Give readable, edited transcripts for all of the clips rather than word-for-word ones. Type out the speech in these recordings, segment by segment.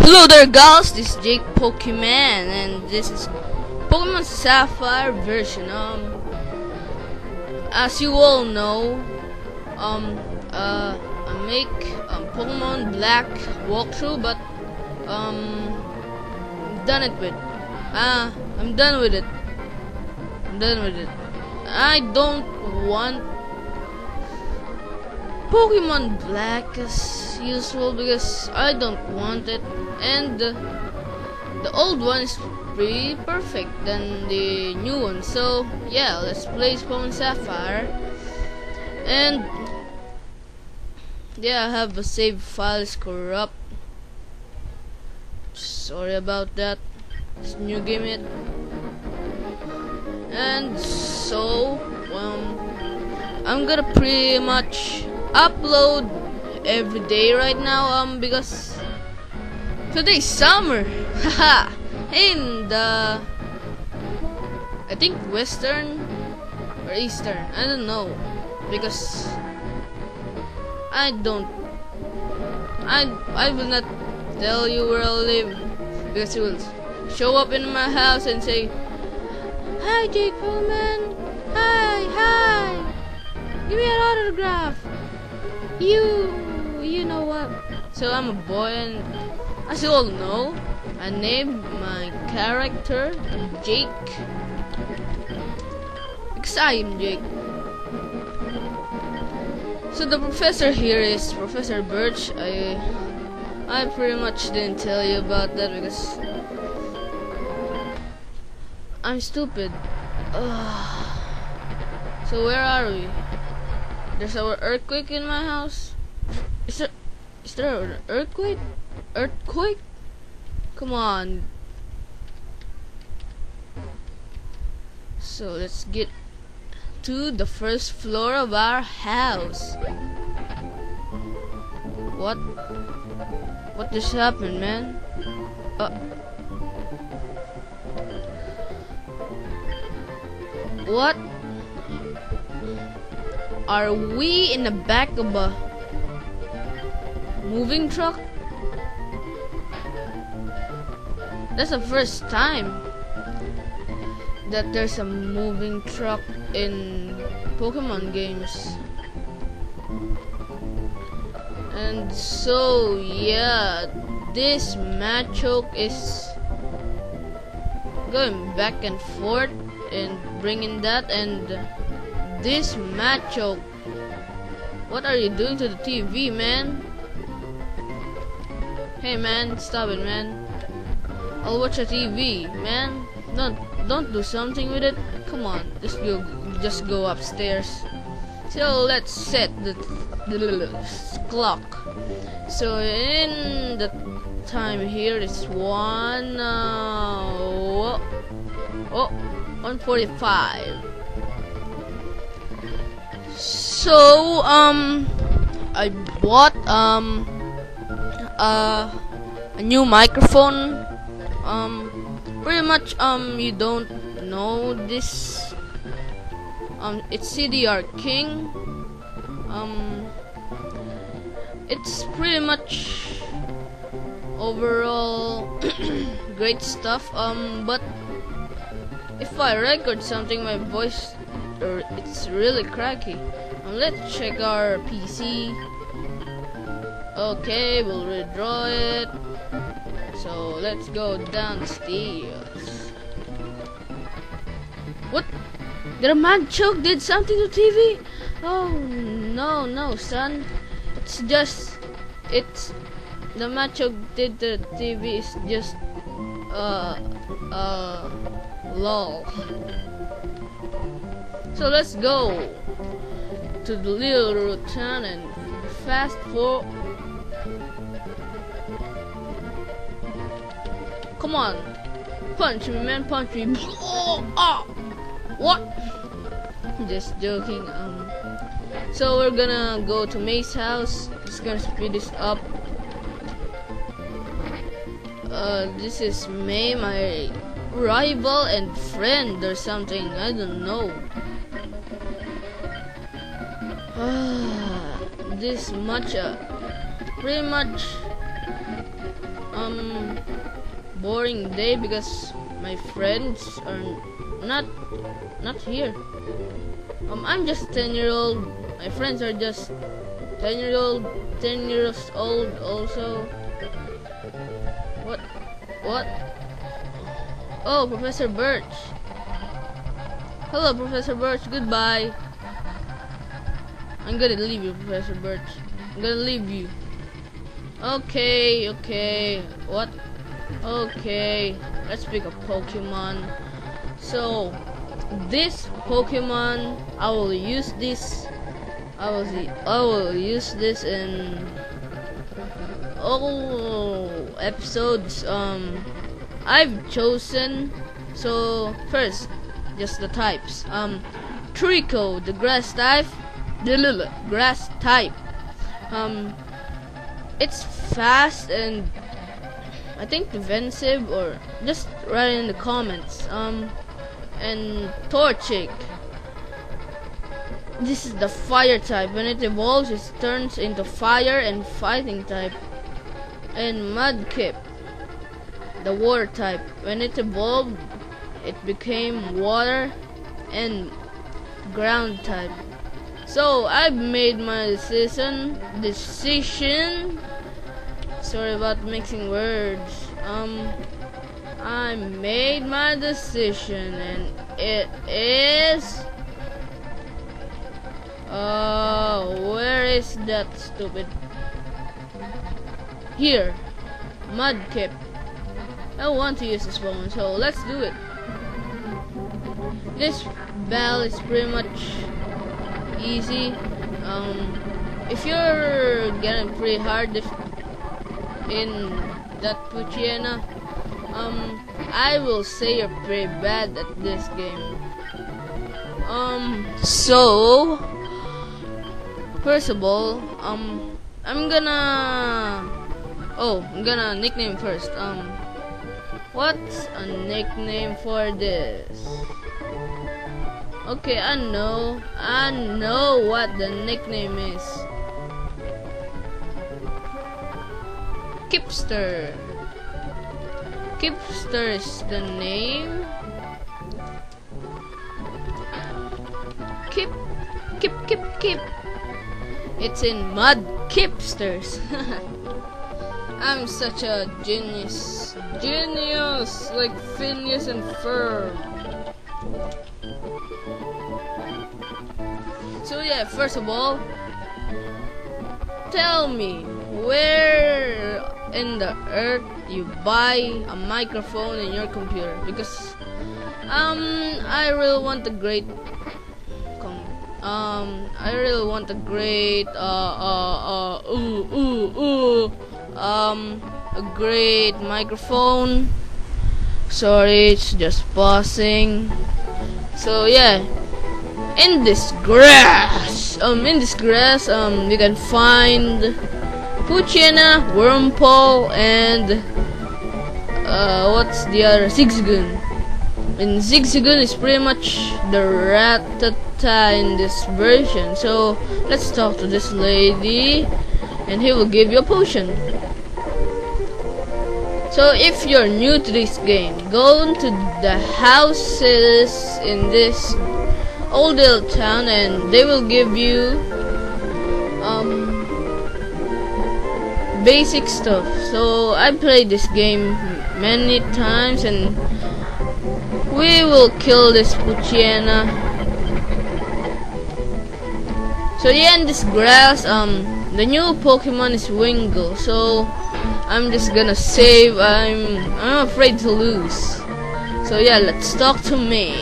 Hello there guys, this is Jake Pokemon and this is Pokemon Sapphire version. As you all know, I make Pokemon Black walkthrough, but I'm done with it. I don't want Pokemon Black as usual because I don't want it, and the old one is pretty perfect than the new one. So yeah, let's play Pokemon Sapphire. And yeah, I have a save file is corrupt. Sorry about that. It's new game it. And so I'm gonna pretty much upload every day right now because today's summer. Haha. In the I think Western or Eastern, I don't know, because I will not tell you where I live, because you will show up in my house and say, "Hi Jake Pullman, hi, give me an autograph." You know what? So I'm a boy, and as you all know, I named my character Jake because I am Jake. So the professor here is Professor Birch. I pretty much didn't tell you about that because I'm stupid. So where are we? There's an earthquake in my house. Is there an earthquake? Earthquake? Come on. So let's get to the first floor of our house. What just happened, man? What? Are we in the back of a moving truck? That's the first time that there's a moving truck in Pokemon games. And so yeah, this Machoke is going back and forth and bringing that, and this Machoke, what are you doing to the TV, man? Hey man, stop it, man. I'll watch a TV, man. Don't do something with it. Come on, just go upstairs. So let's set the clock. So in the time here it's 1:45. So I bought a new microphone. Pretty much you don't know this. It's CDR King. It's pretty much overall great stuff. But if I record something, my voice it's really cracky. Let's check our PC. Okay, we'll redraw it. So let's go downstairs. What? Did a Machoke did something to TV? Oh no, son. It's the Machoke did the TV is just lol. So let's go to the little town and fast forward. Come on, punch me, man, punch me. What? Just joking. So we're gonna go to May's house. Just gonna speed this up. This is May, my rival and friend or something. I don't know. this much pretty much boring day because my friends are not here. I'm just 10-year-old. My friends are just 10 years old also. What? Oh, Professor Birch. Hello, Professor Birch. Goodbye. I'm gonna leave you, Professor Birch. I'm gonna leave you. Okay. What? Okay. Let's pick a Pokemon. So, this Pokemon, I will use this. I will use this in all episodes. I've chosen. So first, just the types. Trico, the grass type. Grass type. It's fast and I think defensive, or just write in the comments. And Torchic. This is the fire type. When it evolves, it turns into fire and fighting type. And Mudkip, the water type. When it evolved, it became water and ground type. So I've made my decision. Sorry about mixing words. I made my decision, and it is. Where is that stupid? Here, Mudkip. I want to use this phone, so let's do it. This battle is pretty much easy. If you're getting pretty hard in that Poochyena, I will say you're pretty bad at this game. So first of all, I'm gonna nickname first. What's a nickname for this? Okay, I know what the nickname is. Kipster. Kipster is the name. Kip. It's in Mudkipsters. I'm such a genius, like Phineas and Ferb. So yeah, first of all, tell me where in the earth you buy a microphone in your computer, because I really want a great a great microphone. Sorry, it's just pausing. So yeah, in this grass, you can find Poochyena, Wormpole, and what's the other? Zigzagoon. And Zigzagoon is pretty much the Rattata in this version. So let's talk to this lady, and he will give you a potion. So if you're new to this game, go to the houses in this old little town, and they will give you basic stuff. So I played this game many times, and we will kill this Poochyena. So yeah, in this grass, the new Pokemon is Wingull. So I'm just gonna save. I'm afraid to lose. So yeah, let's talk to me.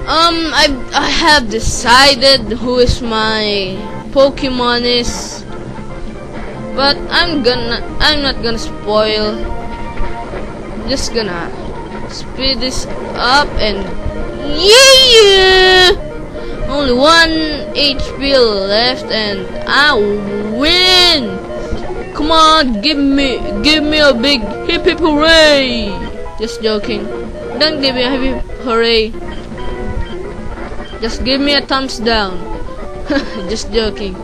I have decided who is my Pokemon is, but I'm not gonna spoil. Just gonna speed this up, and yeah, only 1 HP left, and I win. Come on, give me a big hip hip hooray! Just joking. Don't give me a hip hip hooray. Just give me a thumbs down. Just joking.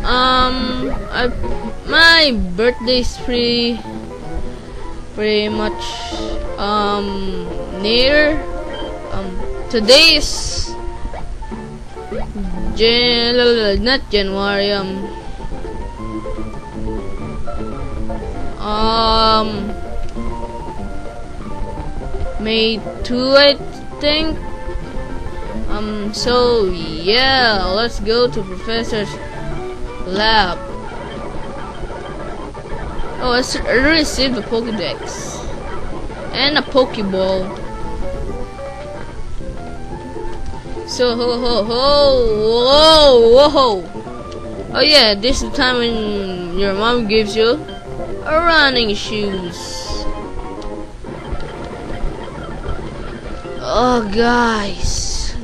I my birthday's pretty much near. Today is not January. May 2, I think. So yeah, let's go to Professor's lab. Oh, I received a Pokédex and a Pokeball. So whoa. Oh yeah, this is the time when your mom gives you a running shoes. Oh guys,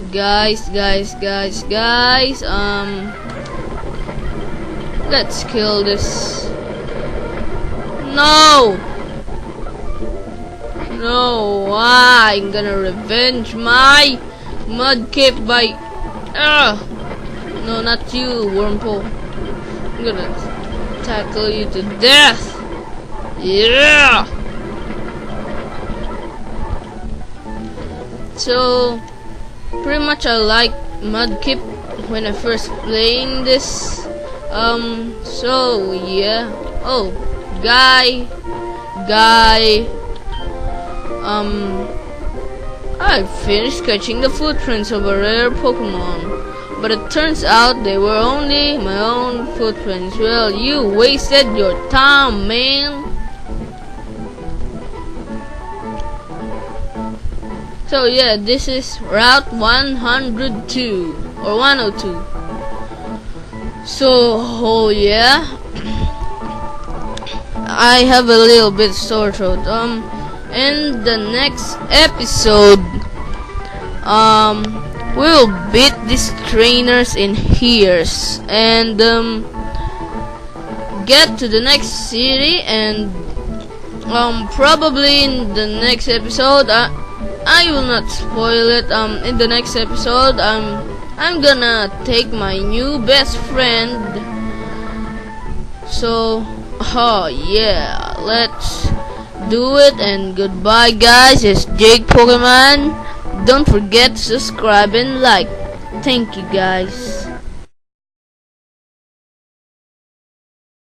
let's kill this. No, I'm gonna revenge my Mudkip by no, not you, Wormpole. I'm gonna tackle you to death. Yeah. So pretty much I like Mudkip when I first playing this. So yeah. Oh, guy. I finished catching the footprints of a rare Pokemon, but it turns out they were only my own footprints. Well, you wasted your time, man. So yeah, this is Route 102 or 102. So oh yeah, I have a little bit sore throat. In the next episode, we'll beat these trainers in here and get to the next city, and probably in the next episode, I will not spoil it. In the next episode, I'm gonna take my new best friend. So oh yeah, let's do it, and goodbye guys. It's Jake Pokemon. Don't forget to subscribe and like. Thank you guys.